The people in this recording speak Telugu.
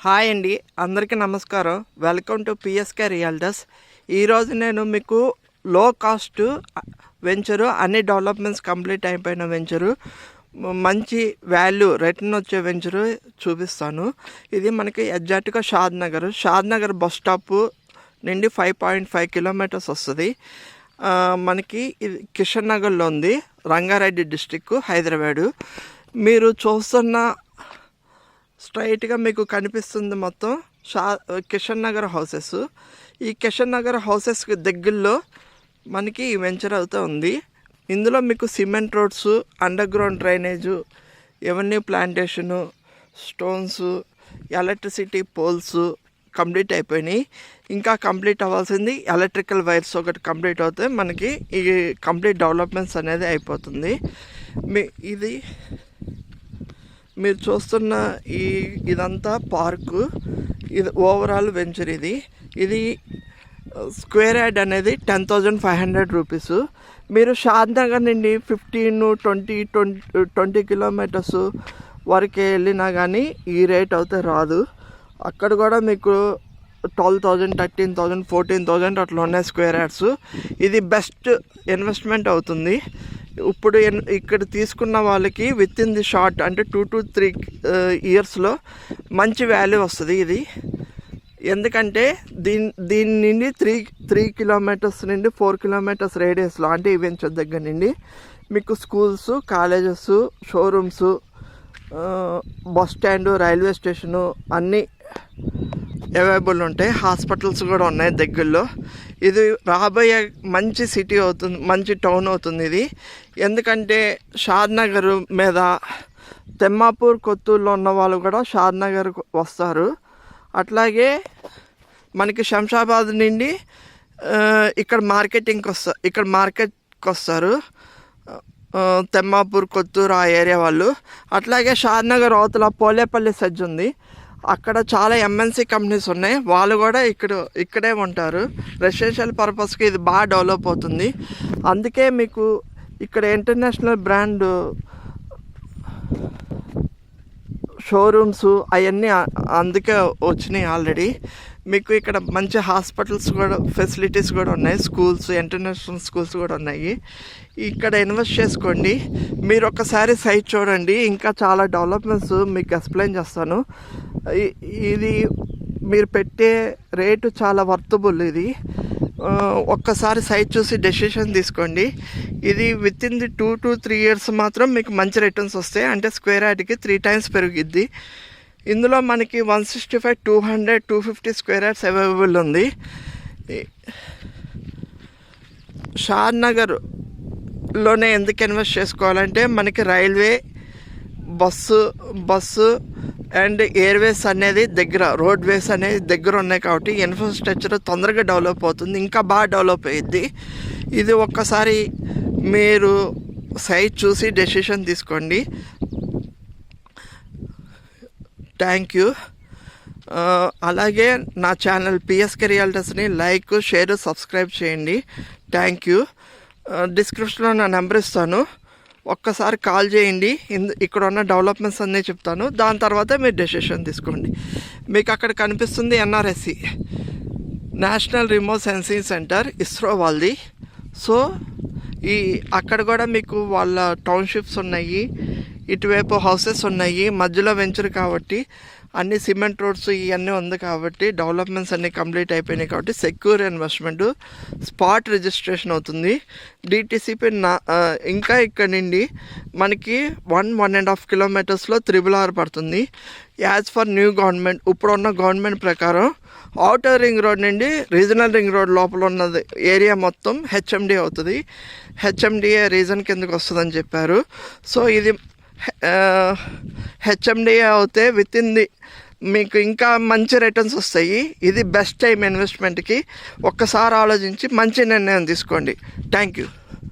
హాయ్ అండి, అందరికీ నమస్కారం. Welcome to PSK realtors. ఈరోజు నేను మీకు లో కాస్ట్ వెంచరు, అన్ని డెవలప్మెంట్స్ కంప్లీట్ అయిపోయిన వెంచరు, మంచి వాల్యూ రిటర్న్ వచ్చే వెంచరు చూపిస్తాను. ఇది మనకి ఎగ్జాక్ట్గా షాద్నగర్ బస్ స్టాప్ నుండి 5.5 కిలోమీటర్స్ వస్తుంది. మనకి ఇది కిషన్ నగర్లో ఉంది, రంగారెడ్డి డిస్టిక్, హైదరాబాదు. మీరు చూస్తున్న స్ట్రైట్గా మీకు కనిపిస్తుంది మొత్తం కిషన్ నగర్ హౌసెస్. ఈ కిషన్ నగర్ హౌసెస్కి దగ్గరలో మనకి ఈ వెంచర్ అవుతూ ఉంది. ఇందులో మీకు cement roads, under ground drainage, avenue plantation, stones, electricity poles complete అయిపోయినాయి. ఇంకా కంప్లీట్ అవ్వాల్సింది ఎలక్ట్రికల్ వైర్స్ ఒకటి కంప్లీట్ అవుతే మనకి ఈ కంప్లీట్ డెవలప్మెంట్స్ అనేది అయిపోతుంది. ఇది మీరు చూస్తున్న ఇదంతా పార్కు, ఇది ఓవరాల్ వెంచర్. ఇది స్క్వేర్ యార్డ్ అనేది 10,500 రూపీస్. మీరు షాద్నగర్ నుండి 15-20 కిలోమీటర్స్ వరకు వెళ్ళినా కానీ ఈ రేట్ అయితే రాదు. అక్కడ కూడా మీకు 12,000, 13,000, 14,000 అట్లా ఉన్నాయి స్క్వేర్ యార్డ్స్. ఇది బెస్ట్ ఇన్వెస్ట్మెంట్ అవుతుంది. ఇప్పుడు ఇక్కడ తీసుకున్న వాళ్ళకి విత్ ఇన్ ది షార్ట్ అంటే 2 to 3 ఇయర్స్లో మంచి వాల్యూ వస్తుంది ఇది. ఎందుకంటే దీని నుండి 3 కిలోమీటర్స్ నుండి 4 కిలోమీటర్స్ రేడియస్లో, అంటే ఈ వెంచర్ దగ్గర నుండి మీకు schools, colleges, showrooms, bus stand, railway station అన్నీ అవైలబుల్ ఉంటాయి. హాస్పిటల్స్ కూడా ఉన్నాయి దగ్గరలో. ఇది రాబోయే మంచి సిటీ అవుతుంది, మంచి టౌన్ అవుతుంది ఇది. ఎందుకంటే షాద్నగర్ మీద తెమ్మాపూర్, కొత్తూరులో ఉన్న వాళ్ళు కూడా షాద్నగర్ వస్తారు. అట్లాగే మనకి శంషాబాద్ నుండి ఇక్కడ మార్కెట్కి వస్తారు తెమ్మాపూర్, కొత్తూరు ఆ ఏరియా వాళ్ళు. అట్లాగే షాద్నగర్ అవతల పోలేపల్లి సెజ్ ఉంది, అక్కడ చాలా ఎంఎన్సీ కంపెనీస్ ఉన్నాయి, వాళ్ళు కూడా ఇక్కడే ఉంటారు. రెసిడెన్షియల్ పర్పస్కి ఇది బాగా డెవలప్ అవుతుంది. అందుకే మీకు ఇక్కడ ఇంటర్నేషనల్ బ్రాండ్ షోరూమ్స్ అవన్నీ అందుకే వచ్చినాయి ఆల్రెడీ. మీకు ఇక్కడ మంచి హాస్పిటల్స్ కూడా, ఫెసిలిటీస్ కూడా ఉన్నాయి, స్కూల్స్, ఇంటర్నేషనల్ స్కూల్స్ కూడా ఉన్నాయి. ఇక్కడ ఇన్వెస్ట్ చేసుకోండి. మీరు ఒకసారి సైట్ చూడండి, ఇంకా చాలా డెవలప్మెంట్స్ మీకు ఎక్స్ప్లెయిన్ చేస్తాను. ఇది మీరు పెట్టే రేటు చాలా వర్తబుల్. ఇది ఒక్కసారి సైట్ చూసి డెసిషన్ తీసుకోండి. ఇది with in the 2 to 3 years మాత్రం మీకు మంచి రిటర్న్స్ వస్తాయి. అంటే స్క్వేర్ యార్డ్కి 3 times పెరిగిద్ది. ఇందులో మనకి 165, 200, 250 స్క్వేర్ యార్డ్స్ అవైలబుల్ ఉంది. షాద్నగర్లోనే ఎందుకు ఇన్వెస్ట్ చేసుకోవాలంటే మనకి రైల్వే, బస్సు అండ్ ఎయిర్వేస్ అనేది దగ్గర, రోడ్వేస్ అనేది దగ్గర ఉన్నాయి. కాబట్టి ఇన్ఫ్రాస్ట్రక్చర్ తొందరగా డెవలప్ అవుతుంది, ఇంకా బాగా డెవలప్ అయ్యిద్ది. ఇది ఒక్కసారి మీరు సైట్ చూసి డెసిషన్ తీసుకోండి. Thank you. అలాగే నా ఛానల్ పిఎస్కే రియల్టర్స్ని లైక్, షేర్, సబ్స్క్రైబ్ చేయండి. Thank you. డిస్క్రిప్షన్లో నా నెంబర్ ఇస్తాను, ఒక్కసారి కాల్ చేయండి. ఇక్కడ ఉన్న డెవలప్మెంట్స్ అన్నీ చెప్తాను, దాని తర్వాత మీరు డెసిషన్ తీసుకోండి. మీకు అక్కడ కనిపిస్తుంది NRSC, national remote sensing centre, ISRO వాళ్ళది. సో అక్కడ కూడా మీకు వాళ్ళ టౌన్షిప్స్ ఉన్నాయి, ఇటువైపు హౌసెస్ ఉన్నాయి, మధ్యలో వెంచర్ కాబట్టి అన్ని సిమెంట్ రోడ్స్ ఇవన్నీ ఉంది. కాబట్టి డెవలప్మెంట్స్ అన్నీ కంప్లీట్ అయిపోయినాయి. కాబట్టి సెక్యూర్ ఇన్వెస్ట్మెంట్, స్పాట్ రిజిస్ట్రేషన్ అవుతుంది. DTCP ఇంకా ఇక్కడ నుండి మనకి 1.5 కిలోమీటర్స్లో 3R పడుతుంది. యాజ్ ఫర్ న్యూ గవర్నమెంట్, ఇప్పుడున్న గవర్నమెంట్ ప్రకారం ఔటర్ రింగ్ రోడ్ నుండి రీజనల్ రింగ్ రోడ్ లోపల ఉన్నది ఏరియా మొత్తం HMD అవుతుంది. HMDA రీజన్ కిందకు వస్తుందని చెప్పారు. సో ఇది HMDA అవుతే విత్ ఇన్ ది మీకు ఇంకా మంచి రిటర్న్స్ వస్తాయి. ఇది బెస్ట్ టైం ఇన్వెస్ట్మెంట్కి. ఒక్కసారి ఆలోచించి మంచి నిర్ణయం తీసుకోండి. Thank you.